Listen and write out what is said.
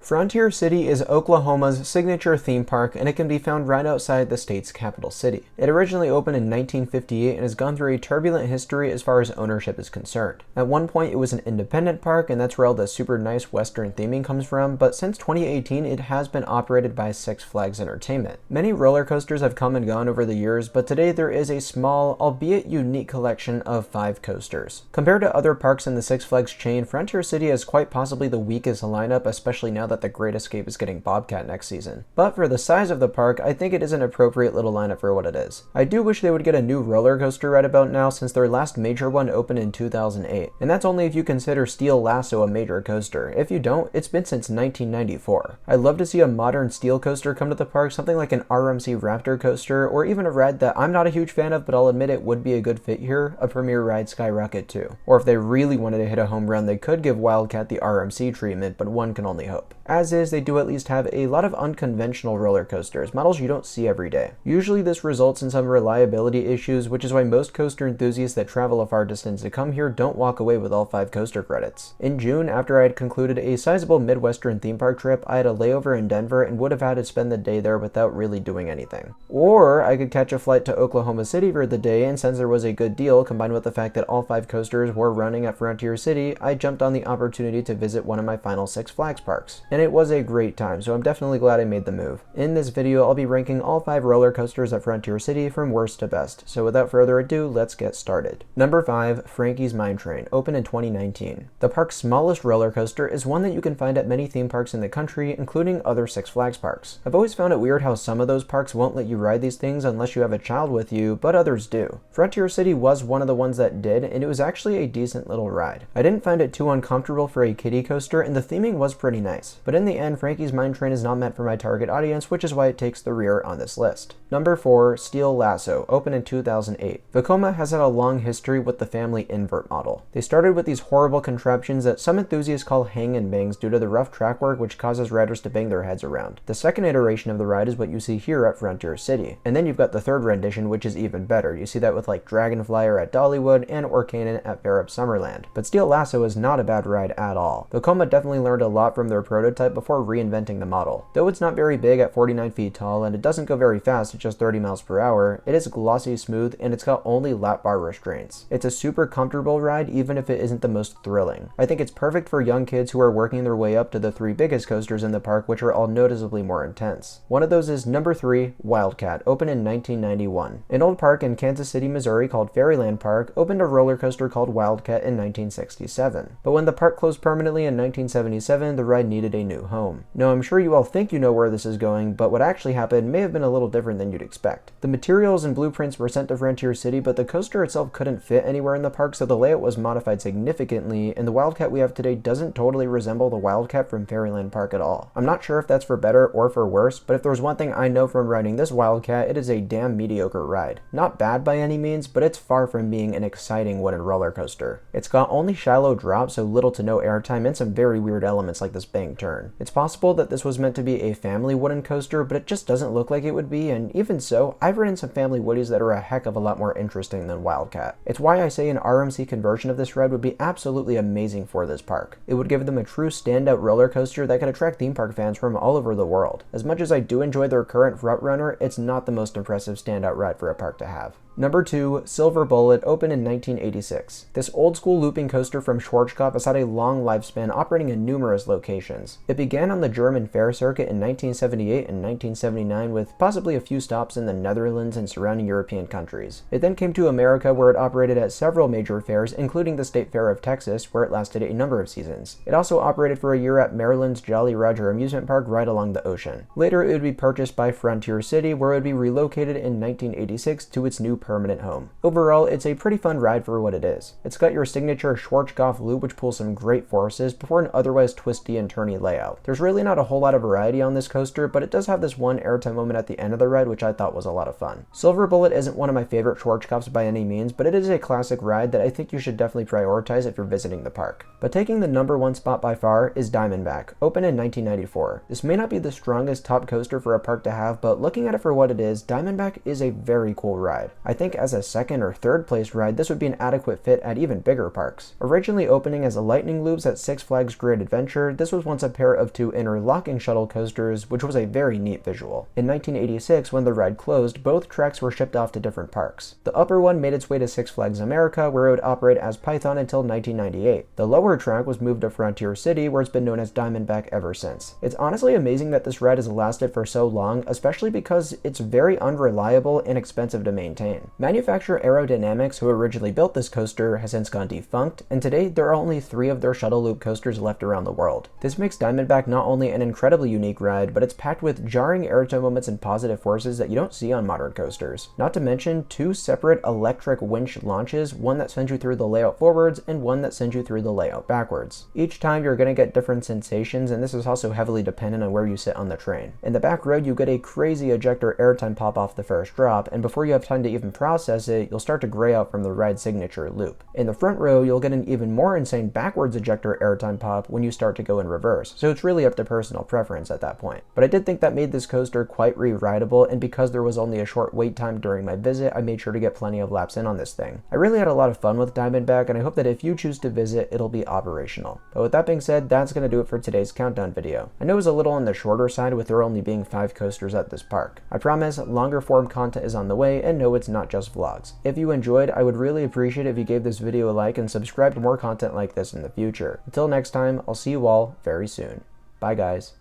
Frontier City is Oklahoma's signature theme park, and it can be found right outside the state's capital city. It originally opened in 1958 and has gone through a turbulent history as far as ownership is concerned. At one point, it was an independent park, and that's where all the super nice Western theming comes from, but since 2018, it has been operated by Six Flags Entertainment. Many roller coasters have come and gone over the years, but today there is a small, albeit unique collection of 5 coasters. Compared to other parks in the Six Flags chain, Frontier City has quite possibly the weakest lineup, especially now that the Great Escape is getting Bobcat next season. But for the size of the park, I think it is an appropriate little lineup for what it is. I do wish they would get a new roller coaster right about now, since their last major one opened in 2008. And that's only if you consider Steel Lasso a major coaster. If you don't, it's been since 1994. I'd love to see a modern steel coaster come to the park, something like an RMC Raptor coaster, or even a ride that I'm not a huge fan of, but I'll admit it would be a good fit here, a premier ride Skyrocket 2. Or if they really wanted to hit a home run, they could give Wildcat the RMC treatment, but one can only hope. As is, they do at least have a lot of unconventional roller coasters, models you don't see every day. Usually this results in some reliability issues, which is why most coaster enthusiasts that travel a far distance to come here don't walk away with all 5 coaster credits. In June, after I had concluded a sizable Midwestern theme park trip, I had a layover in Denver and would have had to spend the day there without really doing anything. Or I could catch a flight to Oklahoma City for the day, and since there was a good deal, combined with the fact that all 5 coasters were running at Frontier City, I jumped on the opportunity to visit one of my final Six Flags parks. And it was a great time, so I'm definitely glad I made the move. In this video, I'll be ranking all 5 roller coasters at Frontier City from worst to best, so without further ado, let's get started. Number 5, Frankie's Mine Train, opened in 2019. The park's smallest roller coaster is one that you can find at many theme parks in the country, including other Six Flags parks. I've always found it weird how some of those parks won't let you ride these things unless you have a child with you, but others do. Frontier City was one of the ones that did, and it was actually a decent little ride. I didn't find it too uncomfortable for a kiddie coaster, and the theming was pretty nice. But in the end, Frankie's Mine Train is not meant for my target audience, which is why it takes the rear on this list. Number 4, Steel Lasso, opened in 2008. Vekoma has had a long history with the family invert model. They started with these horrible contraptions that some enthusiasts call hang and bangs due to the rough track work which causes riders to bang their heads around. The second iteration of the ride is what you see here at Frontier City. And then you've got the third rendition, which is even better. You see that with like Dragonflyer at Dollywood and Orkanen at Fair Up Summerland. But Steel Lasso is not a bad ride at all. Vekoma definitely learned a lot from their prototype before reinventing the model. Though it's not very big at 49 feet tall and it doesn't go very fast at just 30 miles per hour, it is glossy smooth and it's got only lap bar restraints. It's a super comfortable ride even if it isn't the most thrilling. I think it's perfect for young kids who are working their way up to the 3 biggest coasters in the park, which are all noticeably more intense. One of those is number 3, Wildcat, opened in 1991. An old park in Kansas City, Missouri called Fairyland Park opened a roller coaster called Wildcat in 1967. But when the park closed permanently in 1977, the ride needed a new home. Now I'm sure you all think you know where this is going, but what actually happened may have been a little different than you'd expect. The materials and blueprints were sent to Frontier City, but the coaster itself couldn't fit anywhere in the park, so the layout was modified significantly, and the Wildcat we have today doesn't totally resemble the Wildcat from Fairyland Park at all. I'm not sure if that's for better or for worse, but if there's one thing I know from riding this Wildcat, it is a damn mediocre ride. Not bad by any means, but it's far from being an exciting wooden roller coaster. It's got only shallow drops, so little to no airtime, and some very weird elements like this bang turn. It's possible that this was meant to be a family wooden coaster, but it just doesn't look like it would be, and even so, I've ridden some family woodies that are a heck of a lot more interesting than Wildcat. It's why I say an RMC conversion of this ride would be absolutely amazing for this park. It would give them a true standout roller coaster that could attract theme park fans from all over the world. As much as I do enjoy their current frontrunner, it's not the most impressive standout ride for a park to have. Number 2, Silver Bullet, opened in 1986. This old-school looping coaster from Schwarzkopf has had a long lifespan, operating in numerous locations. It began on the German fair circuit in 1978 and 1979, with possibly a few stops in the Netherlands and surrounding European countries. It then came to America, where it operated at several major fairs, including the State Fair of Texas, where it lasted a number of seasons. It also operated for a year at Maryland's Jolly Roger amusement park right along the ocean. Later, it would be purchased by Frontier City, where it would be relocated in 1986 to its new permanent home. Overall, it's a pretty fun ride for what it is. It's got your signature Schwarzkopf loop, which pulls some great forces before an otherwise twisty and turny layout. There's really not a whole lot of variety on this coaster, but it does have this one airtime moment at the end of the ride, which I thought was a lot of fun. Silver Bullet isn't one of my favorite Schwarzkopfs by any means, but it is a classic ride that I think you should definitely prioritize if you're visiting the park. But taking the number 1 spot by far is Diamondback, opened in 1994. This may not be the strongest top coaster for a park to have, but looking at it for what it is, Diamondback is a very cool ride. I think as a second or third place ride, this would be an adequate fit at even bigger parks. Originally opening as a Lightning Loops at Six Flags Great Adventure, this was once a pair of two interlocking shuttle coasters, which was a very neat visual. In 1986, when the ride closed, both tracks were shipped off to different parks. The upper one made its way to Six Flags America, where it would operate as Python until 1998. The lower track was moved to Frontier City, where it's been known as Diamondback ever since. It's honestly amazing that this ride has lasted for so long, especially because it's very unreliable and expensive to maintain. Manufacturer Aerodynamics, who originally built this coaster, has since gone defunct, and today there are only 3 of their shuttle loop coasters left around the world. This makes Diamondback not only an incredibly unique ride, but it's packed with jarring airtime moments and positive forces that you don't see on modern coasters. Not to mention 2 separate electric winch launches, one that sends you through the layout forwards and one that sends you through the layout backwards. Each time you're going to get different sensations, and this is also heavily dependent on where you sit on the train. In the back road, you get a crazy ejector airtime pop off the first drop, and before you have time to even process it, you'll start to gray out from the ride's signature loop. In the front row, you'll get an even more insane backwards ejector airtime pop when you start to go in reverse, so it's really up to personal preference at that point. But I did think that made this coaster quite re-rideable, and because there was only a short wait time during my visit, I made sure to get plenty of laps in on this thing. I really had a lot of fun with Diamondback, and I hope that if you choose to visit, it'll be operational. But with that being said, that's going to do it for today's countdown video. I know it was a little on the shorter side with there only being 5 coasters at this park. I promise longer form content is on the way, and no, it's not just vlogs. If you enjoyed, I would really appreciate it if you gave this video a like and subscribe to more content like this in the future. Until next time, I'll see you all very soon. Bye guys.